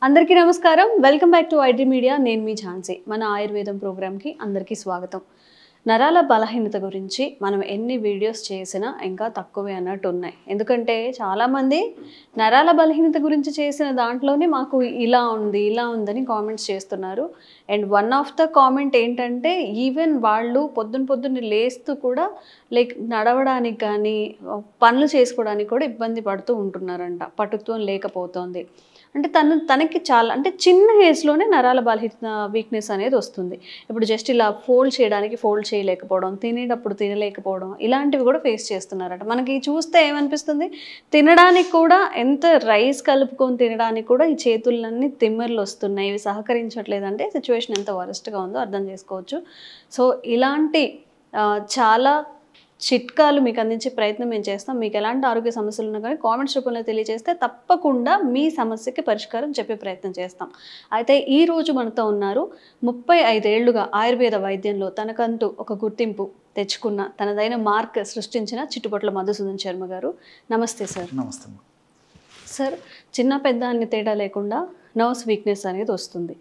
అందరికీ నమస్కారం. Welcome back to IT media. నేను మీ ఝాన్సీ. మన ఆయుర్వేదం ప్రోగ్రామ్కి అందరికీ స్వాగతం. నరాల బలహీనత గురించి మనం ఎన్ని వీడియోస్ చేసినా ఇంకా తక్కువే అన్నట్టు ఉన్నాయి. ఎందుకంటే చాలామంది నరాల బలహీనత గురించి చేసిన దాంట్లోనే మాకు ఇలా ఉందని కామెంట్స్ చేస్తున్నారు. And one of the comment ఏంటంటే ఈవెన్ వాళ్ళు పొద్దున్న లేస్తూ కూడా లైక్ నడవడానికి కానీ పనులు చేసుకోవడానికి కూడా ఇబ్బంది పడుతూ ఉంటున్నారంట. పటుత్వం లేకపోతుంది అంటే తనకి చాలా అంటే చిన్న ఏజ్లోనే నరాల బలహీనత వీక్నెస్ అనేది వస్తుంది. ఇప్పుడు జస్ట్ ఇలా ఫోల్డ్ చేయలేకపోవడం, తినేటప్పుడు తినలేకపోవడం ఇలాంటివి కూడా ఫేస్ చేస్తున్నారట. మనకి చూస్తే ఏమనిపిస్తుంది, తినడానికి కూడా ఎంత రైస్ కలుపుకొని తినడానికి కూడా ఈ చేతులన్నీ తిమ్మెర్లు వస్తున్నాయి, ఇవి సహకరించట్లేదంటే సిచ్యువేషన్ ఎంత వరస్ట్గా ఉందో అర్థం చేసుకోవచ్చు. సో ఇలాంటి చాలా చిట్కాలు మీకు అందించే ప్రయత్నం మేము చేస్తాం. మీకు ఎలాంటి ఆరోగ్య సమస్యలు ఉన్నా కానీ కామెంట్స్ రూపంలో తెలియజేస్తే తప్పకుండా మీ సమస్యకి పరిష్కారం చెప్పే ప్రయత్నం చేస్తాం. అయితే ఈరోజు మనతో ఉన్నారు 35 ఏళ్లుగా ఆయుర్వేద వైద్యంలో తనకంటూ ఒక గుర్తింపు తెచ్చుకున్న, తనదైన మార్క్ సృష్టించిన చిట్టుపొట్ల మధుసూదన్ శర్మ గారు. నమస్తే సార్. నమస్తే సార్. చిన్న పెద్ద అన్ని తేడా లేకుండా నర్వ్స్ వీక్నెస్ అనేది వస్తుంది.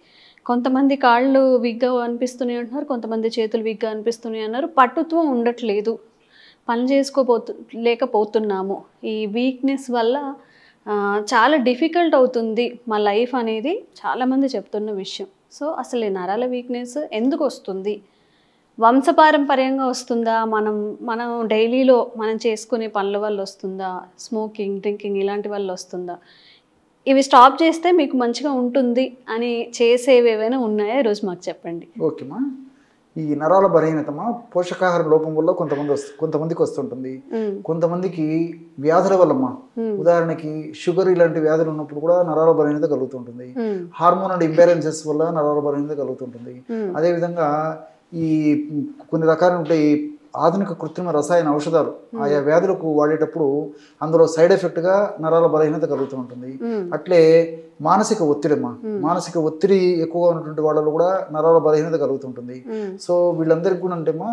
కొంతమంది కాళ్ళు వీక్గా అనిపిస్తున్నాయి అంటున్నారు, కొంతమంది చేతులు వీక్గా అనిపిస్తున్నాయి అన్నారు. పట్టుత్వం ఉండట్లేదు, పని లేకపోతున్నాము, ఈ వీక్నెస్ వల్ల చాలా డిఫికల్ట్ అవుతుంది మా లైఫ్ అనేది చాలామంది చెప్తున్న విషయం. సో అసలు ఈ నరాల వీక్నెస్ ఎందుకు వస్తుంది? వంశపారంపర్యంగా వస్తుందా, మనం డైలీలో మనం చేసుకునే పనుల వల్ల వస్తుందా, స్మోకింగ్ డ్రింకింగ్ ఇలాంటి వల్ల వస్తుందా? ఇవి స్టాప్ చేస్తే మీకు మంచిగా ఉంటుంది అని చేసేవి ఏవైనా ఉన్నాయా? ఈరోజు మాకు చెప్పండి. ఓకేమా. ఈ నరాల బలహీనతమా పోషకాహార లోపం వల్ల కొంతమందికి వస్తుంటుంది, కొంతమందికి వ్యాధుల వల్లమ్మా. ఉదాహరణకి షుగర్ ఇలాంటి వ్యాధులు ఉన్నప్పుడు కూడా నరాల బలహీనత కలుగుతుంటుంది. హార్మోనల్ ఇంబ్యాలెన్సెస్ వల్ల నరాల బలహీనత కలుగుతుంటుంది. అదేవిధంగా ఈ కొన్ని రకాలు ఉంటాయి ఆధునిక కృత్రిమ రసాయన ఔషధాలు ఆయా వ్యాధులకు వాడేటప్పుడు అందులో సైడ్ ఎఫెక్ట్గా నరాల బలహీనత కలుగుతూ ఉంటుంది. అట్లే మానసిక ఒత్తిడి ఎక్కువగా ఉన్నటువంటి వాళ్ళలో కూడా నరాల బలహీనత కలుగుతుంటుంది. సో వీళ్ళందరికీ కూడా అంటేమా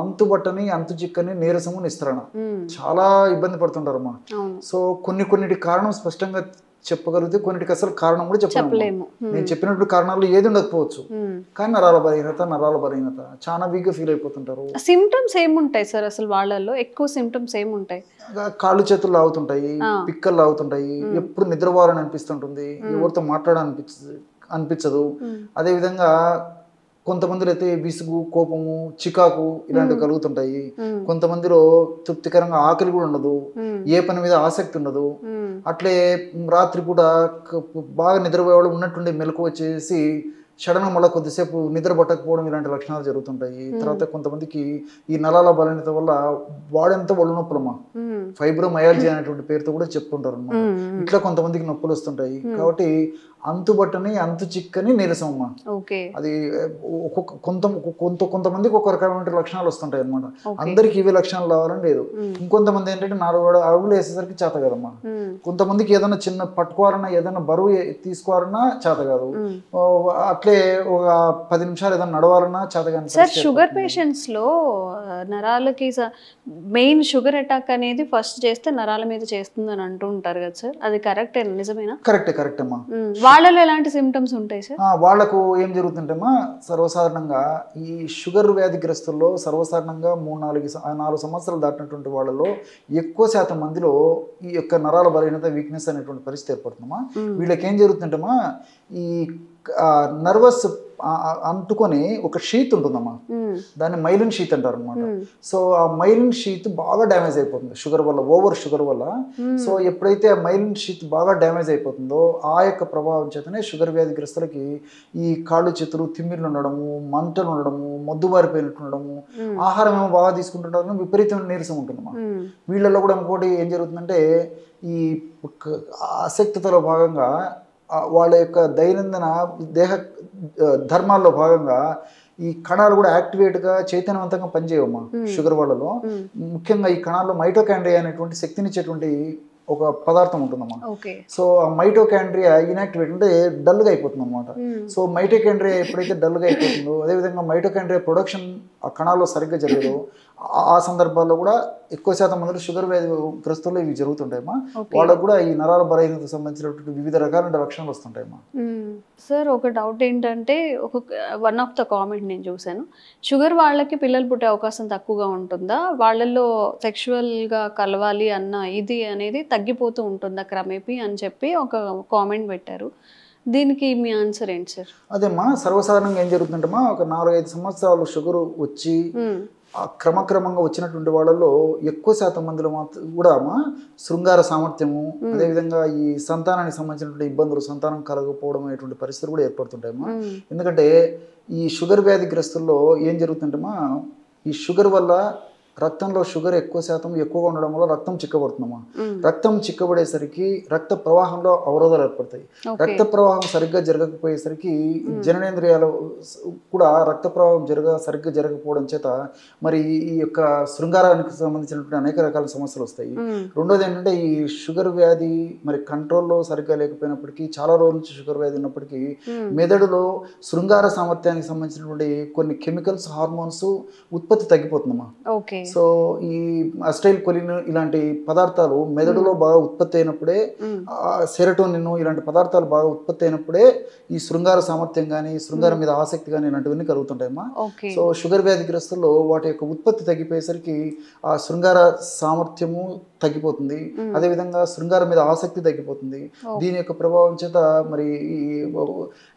అంతుబట్టని అంతు చిక్కని నీరసము నిస్త్రణ చాలా ఇబ్బంది పడుతుంటారమ్మా. సో కొన్నిటి కారణం స్పష్టంగా చెప్పగలిగితే కొన్నిటికి అసలు కారణం కూడా చెప్పలేము. నేను చెప్పినట్టు కారణాలు ఏది ఉండకపోవచ్చు, కానీ నరాల బలహీనత చాలా వీక్గా ఫీల్ అయిపోతుంటారు. సిమ్టమ్స్ ఏముంటాయి సార్ అసలు వాళ్ళల్లో? ఎక్కువ సిమ్టమ్స్ ఏముంటాయి? కాళ్ళు చేతులు లాగుతుంటాయి, పిక్కలు లాగుతుంటాయి, ఎప్పుడు నిద్రపోవాలని అనిపిస్తుంటుంది, ఎవరితో అనిపించదు. అదేవిధంగా కొంతమందిలో అయితే విసుగు, కోపము, చికాకు ఇలాంటివి కలుగుతుంటాయి. కొంతమందిలో తృప్తికరంగా ఆకలి కూడా ఉండదు, ఏ పని మీద ఆసక్తి ఉండదు. అట్లే రాత్రిపూట బాగా నిద్రపోయేవాళ్ళు ఉన్నట్టుండి మెలకు వచ్చేసి సడన్గా మళ్ళీ కొద్దిసేపు నిద్ర పట్టకపోవడం ఇలాంటి లక్షణాలు జరుగుతుంటాయి. తర్వాత కొంతమందికి ఈ నరాల బలహీనత వల్ల వాడంతా ఒళ్ళు నొప్పులమ్మా, ఫైబ్రోమయాలజీ అనేటువంటి పేరుతో కూడా చెప్పుకుంటారు అన్నమాట. ఇట్లా కొంతమందికి నొప్పులు వస్తుంటాయి. కాబట్టి అంతుబట్టని అంతు చిక్కని నీరసం అమ్మా. అది కొంతమందికి ఒక రకమైన లక్షణాలు వస్తుంటాయి అనమాట. అందరికి ఇవే లక్షణాలు రావాలని లేదు. ఇంకొంతమంది ఏంటంటే 4 అడుగులు వేసేసరికి చేత కదమ్మా. కొంతమందికి ఏదైనా చిన్న పట్టుకోవాలన్నా, ఏదైనా బరువు తీసుకోవాలన్నా చేత కాదు. అట్లే ఒక 10 నిమిషాలు ఏదైనా నడవాలన్నా చేత కాదు. సార్, షుగర్ పేషెంట్స్ లో నరాలకి మెయిన్ షుగర్ అటాక్ అనేది ఫస్ట్ చేస్తే నరాల మీద చేస్తుంది అని అంటూ ఉంటారు కదా సార్, అది కరెక్టే, నిజమేనా? కరెక్ట్ అమ్మా. వాళ్ళలో ఎలాంటి సిమ్టమ్స్ ఉంటాయి సార్? వాళ్ళకు ఏం జరుగుతుంటేమా, సర్వసాధారణంగా ఈ షుగర్ వ్యాధిగ్రస్తుల్లో సర్వసాధారణంగా 4 సంవత్సరాలు దాటినటువంటి వాళ్ళలో ఎక్కువ శాతం మందిలో ఈ యొక్క నరాల బలహీనత వీక్నెస్ అనేటువంటి పరిస్థితి ఏర్పడుతుందమ్మా. వీళ్ళకి ఏం జరుగుతుంటేమా, ఈ నర్వస్ అంటుకొని ఒక షీత్ ఉంటుందమ్మా, దాన్ని మైలిన్ షీత్ అంటారు అనమాట. సో ఆ మైలిన్ షీత్ బాగా డ్యామేజ్ అయిపోతుంది షుగర్ వల్ల, ఓవర్ షుగర్ వల్ల. సో ఎప్పుడైతే ఆ మైలిన్ షీత్ బాగా డ్యామేజ్ అయిపోతుందో ఆ యొక్క ప్రభావం చేతనే షుగర్ వ్యాధిగ్రస్తులకి ఈ కాళ్ళు చేతులు తిమ్మిర్లు ఉండడము, మంటలు ఉండడము, మొద్దుబారిపోయినట్టు ఉండడము, ఆహారం ఏమో బాగా తీసుకుంటుంటారు, విపరీతమైన నీరసం ఉంటుందమ్మా. వీళ్ళల్లో కూడా ఇంకోటి ఏం జరుగుతుందంటే, ఈ ఆసక్తితో భాగంగా వాళ్ళ యొక్క దైనందిన దేహ ధర్మాల్లో భాగంగా ఈ కణాలు కూడా యాక్టివేట్గా చైతన్యవంతంగా పనిచేయవమ్మా షుగర్ వాళ్ళలో. ముఖ్యంగా ఈ కణాల్లో మైటోకాండ్రియా అనేటువంటి శక్తినిచ్చేటువంటి ఒక పదార్థం ఉంటుందమ్మా. సో ఆ మైటోకాండ్రియా ఇన్యాక్టివేట్ అంటే డల్గా అయిపోతుంది అనమాట. సో మైటోకాండ్రియా ఎప్పుడైతే డల్గా అయిపోతుందో, అదేవిధంగా మైటోకాండ్రియా ప్రొడక్షన్ ఆ కణాల్లో సరిగ్గా జరగదో, ఆ సందర్భాల్లో కూడా ఎక్కువ శాతం మందిలో షుగర్ వ్యాధి గ్రస్తుల్లో ఇవి జరుగుతుంటాయమ్మా. ఓకే. వాళ్ళకు కూడా ఈ నరాల బలహీనతకు సంబంధించినటువంటి వివిధ రకాల లక్షణాలు వస్తుంటాయమ్మా. సార్ ఒక డౌట్ ఏంటంటే వన్ ఆఫ్ ద కామెంట్ నేను చూశాను, షుగర్ వాళ్ళకి పిల్లలు పుట్టే అవకాశం తక్కువగా ఉంటుందా, వాళ్ళల్లో సెక్షువల్గా కలవాలి అన్న ఇది అనేది తగ్గిపోతూ ఉంటుందా క్రమేపీ అని చెప్పి ఒక కామెంట్ పెట్టారు. దీనికి మీ ఆన్సర్ ఏంటి సార్? అదేమ్మా, సర్వసాధారణంగా ఏం జరుగుతుందమ్మా, ఒక 4-5 సంవత్సరాలు షుగర్ వచ్చి క్రమక్రమంగా వచ్చినటువంటి వాళ్ళలో ఎక్కువ శాతం మందిలో మాత్రం కూడా శృంగార సామర్థ్యము, అదేవిధంగా ఈ సంతానానికి సంబంధించినటువంటి ఇబ్బందులు, సంతానం కలగకపోవడం అనేటువంటి పరిస్థితులు కూడా ఏర్పడుతుంటాయమ్మా. ఎందుకంటే ఈ షుగర్ వ్యాధిగ్రస్తుల్లో ఏం జరుగుతుందమ్మా, ఈ షుగర్ వల్ల రక్తంలో షుగర్ ఎక్కువగా ఉండడం వల్ల రక్తం చిక్కబడుతుందమ్మా. రక్తం చిక్కబడేసరికి రక్త ప్రవాహంలో అవరోధాలు ఏర్పడతాయి. రక్త ప్రవాహం సరిగ్గా జరగకపోయేసరికి జననేంద్రియాలు కూడా రక్త ప్రవాహం సరిగ్గా జరగకపోవడం చేత మరి ఈ యొక్క శృంగారానికి సంబంధించినటువంటి అనేక రకాల సమస్యలు వస్తాయి. రెండోది ఏంటంటే, ఈ షుగర్ వ్యాధి మరి కంట్రోల్లో సరిగ్గా లేకపోయినప్పటికీ, చాలా రోజుల నుంచి షుగర్ వ్యాధి ఉన్నప్పటికీ మెదడులో శృంగార సామర్థ్యానికి సంబంధించినటువంటి కొన్ని కెమికల్స్, హార్మోన్స్ ఉత్పత్తి తగ్గిపోతుందమ్మా. సో ఈ అస్టైల్ కొలిన్ ఇలాంటి పదార్థాలు మెదడులో బాగా ఉత్పత్తి అయినప్పుడే, సెరటోనిన్ ఇలాంటి పదార్థాలు బాగా ఉత్పత్తి అయినప్పుడే ఈ శృంగార సామర్థ్యం కానీ, శృంగారం మీద ఆసక్తి కానీ ఇలాంటివన్నీ కలుగుతుంటాయమ్మా. సో షుగర్ వ్యాధిగ్రస్తుల్లో వాటి యొక్క ఉత్పత్తి తగ్గిపోయేసరికి ఆ శృంగార సామర్థ్యము తగ్గిపోతుంది, అదేవిధంగా శృంగారం మీద ఆసక్తి తగ్గిపోతుంది. దీని యొక్క ప్రభావం చేత మరి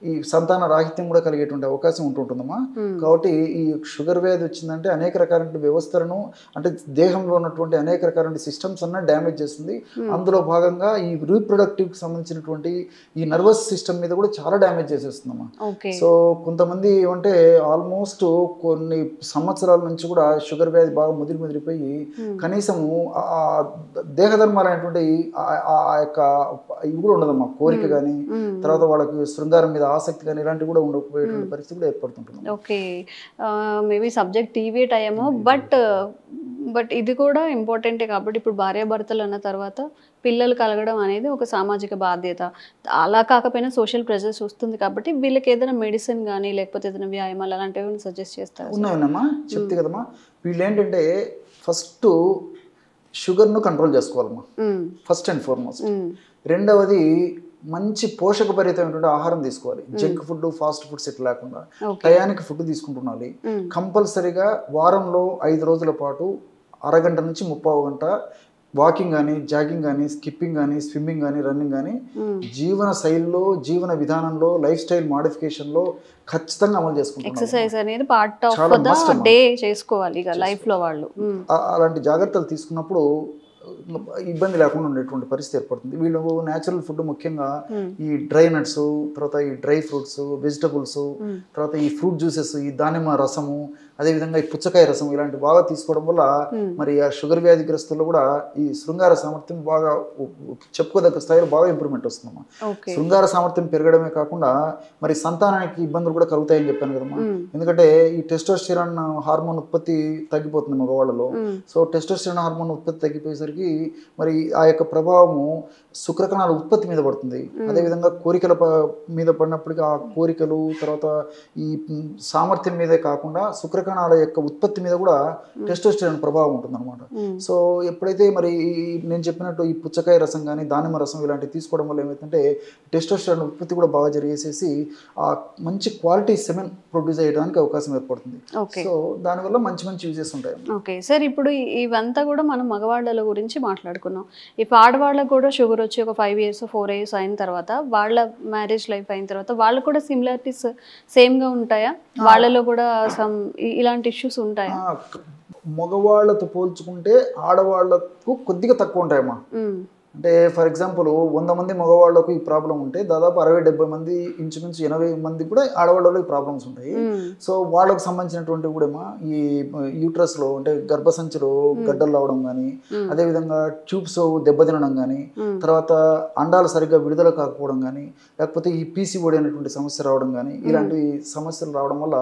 ఈ సంతాన రాహిత్యం కూడా కలిగేటువంటి అవకాశం ఉంటుందమ్మా. కాబట్టి ఈ షుగర్ వ్యాధి వచ్చిందంటే అనేక రకాల వ్యవస్థలను, అంటే దేహంలో ఉన్నటువంటి అనేక రకాల సిస్టమ్స్ అన్న డ్యామేజ్ చేస్తుంది. అందులో భాగంగా ఈ రీప్రొడక్టివ్ కి సంబంధించినటువంటి ఈ నర్వస్ సిస్టమ్ మీద కూడా చాలా డ్యామేజ్ చేసేస్తుందమ్మా. సో కొంతమంది ఏమంటే ఆల్మోస్ట్ కొన్ని సంవత్సరాల నుంచి కూడా షుగర్ వ్యాధి బాగా ముదిరిపోయి కనీసము దేహధర్మాలైనటువంటి ఆ యొక్క ఇవి కూడా ఉండదమ్మా, కోరిక కానీ, తర్వాత వాళ్ళకి శృంగారం మీద ఆసక్తి కానీ ఇలాంటివి కూడా ఉండకపోయేటువంటి పరిస్థితి కూడా ఏర్పడుతుంటుంది. ఓకే, మేబీ సబ్జెక్ట్ డీవియేట్ అయ్యాము, బట్ ఇది కూడా ఇంపార్టెంటే. కాబట్టి ఇప్పుడు భార్యాభర్తలు అన్న తర్వాత పిల్లలు కలగడం అనేది ఒక సామాజిక బాధ్యత. అలా కాకపోయినా సోషల్ ప్రెజర్స్ వస్తుంది కాబట్టి వీళ్ళకి ఏదైనా మెడిసిన్ కానీ లేకపోతే ఏదైనా వ్యాయామాలు అలాంటివి సజెస్ట్ చేస్తారు? ఉన్నాయమ్మా, చెప్తే కదమ్మా. వీళ్ళు ఏంటంటే ఫస్ట్ షుగర్ను కంట్రోల్ చేసుకోవాలమ్మా, ఫస్ట్ అండ్ ఫార్మోస్ట్. రెండవది మంచి పోషకభరితమైనటువంటి ఆహారం తీసుకోవాలి. జంక్ ఫుడ్, ఫాస్ట్ ఫుడ్స్ ఇట్లా లేకుండా టయానికి ఫుడ్ తీసుకుంటున్నాలి. కంపల్సరీగా వారంలో 5 రోజుల పాటు అరగంట నుంచి 30 గంట వాకింగ్ కానీ, జాగింగ్ కానీ, స్కిప్పింగ్ కానీ, స్విమ్మింగ్ కానీ, రన్నింగ్ కానీ జీవన శైలిలో, జీవన విధానంలో, లైఫ్ స్టైల్ మాడిఫికేషన్లో ఖచ్చితంగా అమలు చేసుకుంటారు. ఎక్సర్సైజ్ అనేది పార్ట్ ఆఫ్ ద డే చేసుకోవాలి ఇక లైఫ్ లో వాళ్ళు. అలాంటి జాగ్రత్తలు తీసుకున్నప్పుడు ఇబ్బంది లేకుండా ఉండేటువంటి పరిస్థితి ఏర్పడుతుంది. వీళ్ళు న్యాచురల్ ఫుడ్, ముఖ్యంగా ఈ డ్రై నట్స్, తర్వాత ఈ డ్రై ఫ్రూట్స్, వెజిటబుల్స్, తర్వాత ఈ ఫ్రూట్ జ్యూసెస్, ఈ దానిమ్మ రసము, అదేవిధంగా ఈ పుచ్చకాయ రసం ఇలాంటి బాగా తీసుకోవడం వల్ల మరి ఆ షుగర్ వ్యాధిగ్రస్తుల్లో కూడా ఈ శృంగార సామర్థ్యం బాగా చెప్పుకోదగ్గ స్థాయిలో బాగా ఇంప్రూవ్మెంట్ వస్తుందమ్మా. శృంగార సామర్థ్యం పెరగడమే కాకుండా మరి సంతానానికి ఇబ్బందులు కూడా కలుగుతాయని చెప్పాను కదమ్మా. ఎందుకంటే ఈ టెస్టోస్టెరాన్ హార్మోన్ ఉత్పత్తి తగ్గిపోతుంది మగవాళ్ళలో. సో టెస్టోస్టెరాన్ హార్మోన్ ఉత్పత్తి తగ్గిపోయేసరికి మరి ఆ యొక్క ప్రభావము శుక్రకణాల ఉత్పత్తి మీద పడుతుంది. అదేవిధంగా కోరికల మీద పడినప్పటికీ ఆ కోరికలు, తర్వాత ఈ సామర్థ్యం మీదే కాకుండా శుక్రకణాల యొక్క ఉత్పత్తి మీద కూడా టెస్టోస్టెరాన్ ప్రభావం ఉంటుంది అనమాట. సో ఎప్పుడైతే మరి నేను చెప్పినట్టు ఈ పుచ్చకాయ రసం కానీ, దానిమ్మ రసం ఇలాంటివి తీసుకోవడం వల్ల ఏమైతుందంటే టెస్టోస్టెరాన్ ఉత్పత్తి కూడా బాగా జరిగేసేసి ఆ మంచి క్వాలిటీ సెమెన్ ప్రొడ్యూస్ అయ్యడానికి అవకాశం ఏర్పడుతుంది. సో దానివల్ల మంచి యూజెస్ ఉంటాయి. ఓకే సార్, ఇప్పుడు ఇవంతా కూడా మనం మగవాళ్ళ గురించి మాట్లాడుకున్నాం. ఇప్పుడు ఆడవాళ్ళకు కూడా షుగర్ వచ్చి ఒక 5 years 4 years అయిన తర్వాత, వాళ్ళ మ్యారేజ్ లైఫ్ అయిన తర్వాత వాళ్ళకు కూడా సిమిలారిటీస్ సేమ్గా ఉంటాయా? వాళ్ళలో కూడా ఇలాంటి ఇష్యూస్ ఉంటాయా? మగవాళ్ళతో పోల్చుకుంటే ఆడవాళ్లకు కొద్దిగా తక్కువ ఉంటాయమ్మా. అంటే ఫర్ ఎగ్జాంపుల్ 100 మంది మగవాళ్ళకు ఈ ప్రాబ్లం ఉంటే దాదాపు 60-70 మంది, ఇంచుమించు 80 మంది కూడా ఆడవాళ్ళలో ఈ ప్రాబ్లమ్స్ ఉంటాయి. సో వాళ్ళకు సంబంధించినటువంటి కూడా ఈ యూట్రస్లో, అంటే గర్భసంచిలో గడ్డలు రావడం కానీ, అదేవిధంగా ట్యూబ్స్ దెబ్బతినడం కానీ, తర్వాత అండాలు సరిగ్గా విడుదల కాకపోవడం కానీ, లేకపోతే ఈ పీసీఓడి అనేటువంటి సమస్య రావడం కానీ, ఇలాంటి సమస్యలు రావడం వల్ల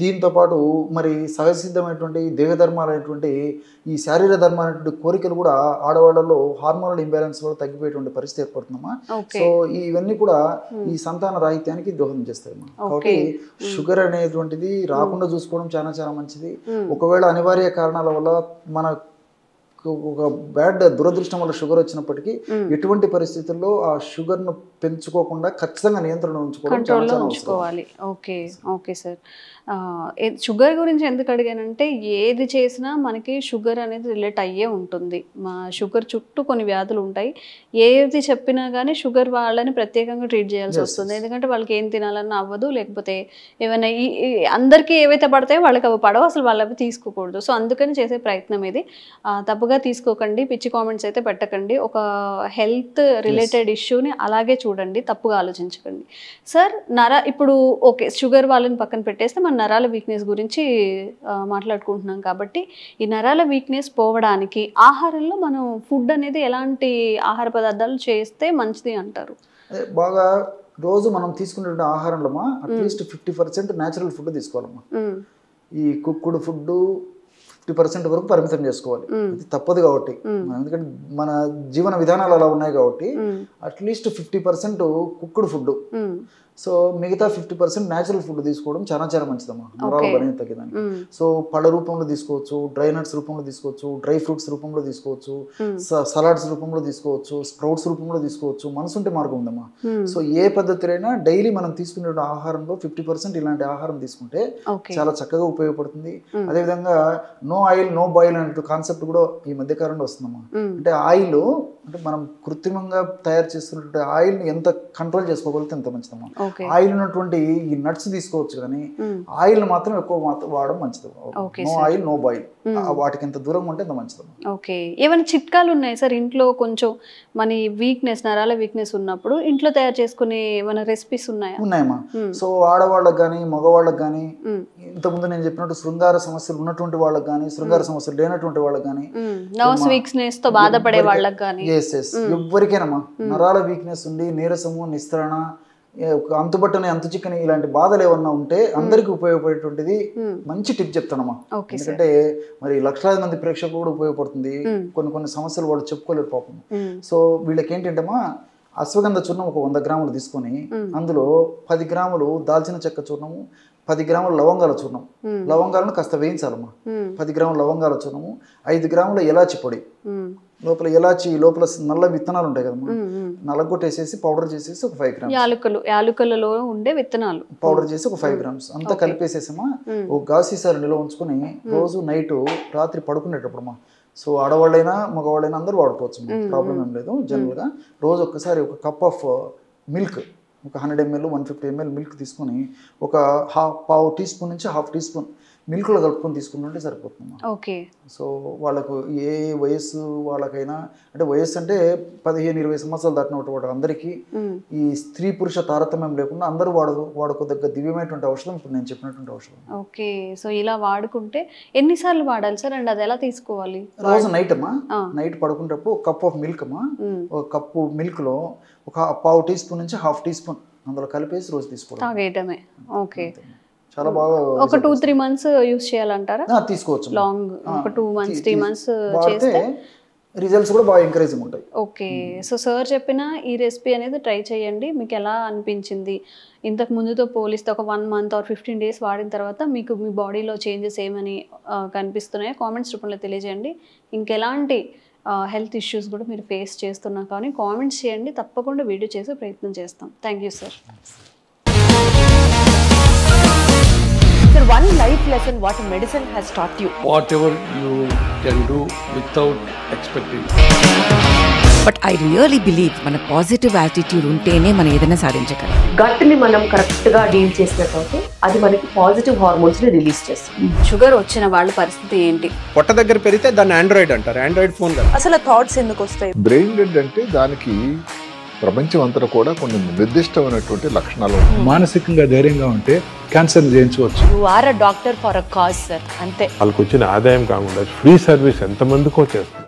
దీంతోపాటు మరి సహజసిద్ధమైనటువంటి దేహధర్మాలైనటువంటి ఈ శారీర ధర్మాలైనటువంటి కోరికలు కూడా ఆడవాళ్ళలో హార్మోనల్ ఇంబ్యాలెన్స్ కూడా తగ్గిపోయేటువంటి పరిస్థితి ఏర్పడుతుందమ్మా. సో ఇవన్నీ కూడా ఈ సంతాన రాహిత్యానికి దోహదం చేస్తాయమ్మా. కాబట్టి షుగర్ అనేటువంటిది రాకుండా చూసుకోవడం చాలా చాలా మంచిది. ఒకవేళ అనివార్య కారణాల వల్ల మన ఒక బ్యాడ్ దురదృష్టం వల్ల షుగర్ వచ్చినప్పటికీ ఎటువంటి పరిస్థితుల్లో ఆ షుగర్ ను పెంచుకోకుండా ఖచ్చితంగా నియంత్రణ ఉంచుకోవాలి. ఓకే ఓకే సార్, షుగర్ గురించి ఎందుకు అడిగానంటే ఏది చేసినా మనకి షుగర్ అనేది రిలేట్ అయ్యే ఉంటుంది. మా షుగర్ చుట్టూ కొన్ని వ్యాధులు ఉంటాయి. ఏది చెప్పినా కానీ షుగర్ వాళ్ళని ప్రత్యేకంగా ట్రీట్ చేయాల్సి వస్తుంది. ఎందుకంటే వాళ్ళకి ఏం తినాలన్నా అవ్వదు, లేకపోతే ఏమైనా అందరికీ ఏవైతే పడతాయో వాళ్ళకి అవి పడవు, అసలు వాళ్ళు అవి తీసుకోకూడదు. సో అందుకని చేసే ప్రయత్నం ఇది. తప్పుగా తీసుకోకండి, పిచ్చి కామెంట్స్ అయితే పెట్టకండి. ఒక హెల్త్ రిలేటెడ్ ఇష్యూని అలాగే చూడండి, తప్పుగా ఆలోచించకండి. సార్ ఇప్పుడు ఓకే షుగర్ వాళ్ళని పక్కన పెట్టేస్తే మన నరాల వీక్నెస్ గురించి మాట్లాడుకుంటున్నాం కాబట్టి ఈ నరాల వీక్నెస్ పోవడానికి ఆహారంలో మనం ఫుడ్ అనేది ఎలాంటి ఆహార పదార్థాలు చేస్తే మంచిది అంటారు? బాగా రోజు మనం తీసుకునే ఆహారంలో అట్లీస్ట్ 50% న్యాచురల్ ఫుడ్ తీసుకోవాలమ్మా. ఈ కుక్డ్ ఫుడ్ 50% వరకు పరిమితం చేసుకోవాలి. అది తప్పదు కాబట్టి, ఎందుకంటే మన జీవన విధానాలు అలా ఉన్నాయి కాబట్టి అట్లీస్ట్ 50% కుక్డ్ ఫుడ్, సో మిగతా 50% న్యాచురల్ ఫుడ్ తీసుకోవడం చాలా చాలా మంచిదమ్మా నరాల బలహీనత తగ్గడానికి. సో పళ్ళ రూపంలో తీసుకోవచ్చు, డ్రై నట్స్ రూపంలో తీసుకోవచ్చు, డ్రై ఫ్రూట్స్ రూపంలో తీసుకోవచ్చు, సలాడ్స్ రూపంలో తీసుకోవచ్చు, స్ప్రౌట్స్ రూపంలో తీసుకోవచ్చు. మనసుంటే మార్గం ఉందమ్మా. సో ఏ పద్ధతిరైనా డైలీ మనం తీసుకునే ఆహారంలో 50% ఇలాంటి ఆహారం తీసుకుంటే చాలా చక్కగా ఉపయోగపడుతుంది. అదేవిధంగా నో ఆయిల్ నో బాయిల్ అనే కాన్సెప్ట్ కూడా ఈ మధ్య కాలంలో వస్తుందమ్మా. అంటే ఆయిల్ అంటే మనం కృత్రిమంగా తయారు చేస్తున్నటువంటి ఆయిల్ ని ఎంత కంట్రోల్ చేసుకోగలిగితే ఎంత మంచిదమ్మా. ఆయిల్ ఉన్నటువంటి ఈ నట్స్ తీసుకోవచ్చు, కానీ ఆయిల్ మాత్రం ఎక్కువ వాడడం మంచిది. నో ఆయిల్ నో బాయిల్, వాటికి ఎంత దూరంగా ఉంటే అంత మంచిదమ్మా. ఓకే, ఏమైనా చిట్కాలు ఉన్నాయి సార్ ఇంట్లో కొంచెం మన వీక్నెస్ నరాల వీక్నెస్ ఉన్నప్పుడు ఇంట్లో తయారు చేసుకునే ఏమైనా రెసిపీస్ ఉన్నాయా? ఉన్నాయమ్మా. సో ఆడవాళ్ళకి కానీ మగవాళ్ళకి కానీ, ఇంతకుముందు నేను చెప్పినట్టు శృంగార సమస్యలు ఉన్నటువంటి వాళ్ళకి కానీ, శృంగార సమస్యలు లేనటువంటి వాళ్ళకి కానీ, నర్వ్స్ వీక్నెస్ తో బాధపడే వాళ్ళకి కానీ, ఎవరికైనామా నరాల వీక్నెస్ ఉండి నీరసము, నిస్త్రణ, అంతుబట్టని అంతు చిక్కని ఇలాంటి బాధలు ఏమన్నా ఉంటే అందరికి ఉపయోగపడేటువంటిది మంచి టిప్ చెప్తానమ్మా. ఎందుకంటే మరి లక్షలాది మంది ప్రేక్షకులు కూడా ఉపయోగపడుతుంది. కొన్ని సమస్యలు వాళ్ళు చెప్పుకోలేరు పాపం. సో వీళ్ళకి ఏంటంటేమా అశ్వగంధ చూర్ణం ఒక 100 గ్రాములు తీసుకొని అందులో 10 గ్రాములు దాల్చిన చెక్క చూర్ణము, 10 గ్రాముల లవంగాల చూర్ణం, లవంగాలను కాస్త వేయించాలమ్మా. 10 గ్రాముల లవంగాల చూర్ణము, 5 గ్రాముల ఎలాచి పొడి, లోపల ఎలాచి లోపల నల్ల విత్తనాలు ఉంటాయి కదమ్మా, నల్లగొట్టేసేసి పౌడర్ చేసేసి ఒక 5 గ్రామ్స్, యాలకులలో ఉండే విత్తనాలు పౌడర్ చేసి ఒక 5 గ్రామ్స్ అంతా కలిపేసేసమ్మా ఒక గాసీసారి నిల్వ ఉంచుకొని రోజు నైట్ రాత్రి పడుకునేటప్పుడమ్మా. సో ఆడవాళ్ళైనా మగవాళ్ళైనా అందరూ వాడుకోవచ్చు, ప్రాబ్లం ఏం లేదు. జనరల్గా రోజు ఒక్కసారి ఒక కప్ ఆఫ్ మిల్క్, ఒక 100 ml 150 ml మిల్క్ తీసుకొని ఒక పావు టీ స్పూన్ నుంచి ½ టీ స్పూన్ మిల్క్లో కలుపుకొని తీసుకుంటుంటే సరిపోతుంది. ఓకే. సో వాళ్ళకు ఏ వయస్సు వాళ్ళకైనా, అంటే వయస్సు అంటే 15-20 సంవత్సరాలు దాటినటువంటి అందరికీ ఈ స్త్రీ పురుష తారతమ్యం లేకుండా అందరూ వాడుకోదగ్గ దివ్యమైనటువంటి ఔషధం ఇప్పుడు నేను చెప్పినటువంటి ఔషధం. ఓకే. సో ఇలా వాడుకుంటే ఎన్నిసార్లు వాడాలి సార్, అండ్ అది ఎలా తీసుకోవాలి? రోజు నైట్ అమ్మా, నైట్ పడుకునేటప్పుడు ఒక కప్ ఆఫ్ మిల్క్ అమ్మా, ఒక కప్పు మిల్క్లో ఒక పావు టీ స్పూన్ నుంచి ½ టీ స్పూన్ అందులో కలిపేసి రోజు తీసుకోవడం. ఓకే. చాలా బాగా ఒక 2-3 months యూస్ చేయాలంటారా? తీసుకోవచ్చు. లాంగ్ ఒక 2 months 3 months చేస్తే రిజల్ట్స్ కూడా బాగా ఎంకరేజింగ్ ఉంటాయి. ఓకే. సో సార్ చెప్పిన ఈ రెసిపీ అనేది ట్రై చేయండి. మీకు ఎలా అనిపించింది, ఇంతకు ముందుతో పోలిస్తే ఒక 1 month or 15 days వాడిన తర్వాత మీకు మీ బాడీలో చేంజెస్ ఏమని కనిపిస్తున్నాయో కామెంట్స్ రూపంలో తెలియజేయండి. ఇంకెలాంటి హెల్త్ ఇష్యూస్ కూడా మీరు ఫేస్ చేస్తున్నా కానీ కామెంట్స్ చేయండి, తప్పకుండా వీడియో చేసే ప్రయత్నం చేస్తాం. Thank you sir. Sir, one life lesson what medicine has taught you. Whatever you can do without expecting. But I really believe మన పాజిటివ్ యాటిట్యూడ్ ఉంటేనే మనం ఏదైనా సాధించగలం. గట్ ని మనం కరెక్ట్ గా డీల్ చేసినట్లయితే అది మనకి పాజిటివ్ హార్మోన్స్ ని రిలీజ్ చేస్తుంది. షుగర్ వచ్చిన వాళ్ళ పరిస్థితి ఏంటి? పొట్ట దగ్గర పెరిగితే దాన్ని ఆండ్రాయిడ్ అంటారు, ఆండ్రాయిడ్ ఫోన్ కదా. అసలు థాట్స్ ఎందుకు వస్తాయి? బ్రెయిన్ డెడ్ అంటే దానికి ప్రపంచం అంతా కూడా కొన్ని నిర్దిష్టమైనటువంటి లక్షణాలు. మానసికంగా ధైర్యంగా ఉంటే క్యాన్సర్ జయించవచ్చు. You are a doctor for a cause, sir. అంతే. వాళ్ళకి వచ్చిన ఆదాయం కాకుండా ఫ్రీ సర్వీస్ ఎంతమందికో చేస్తారు.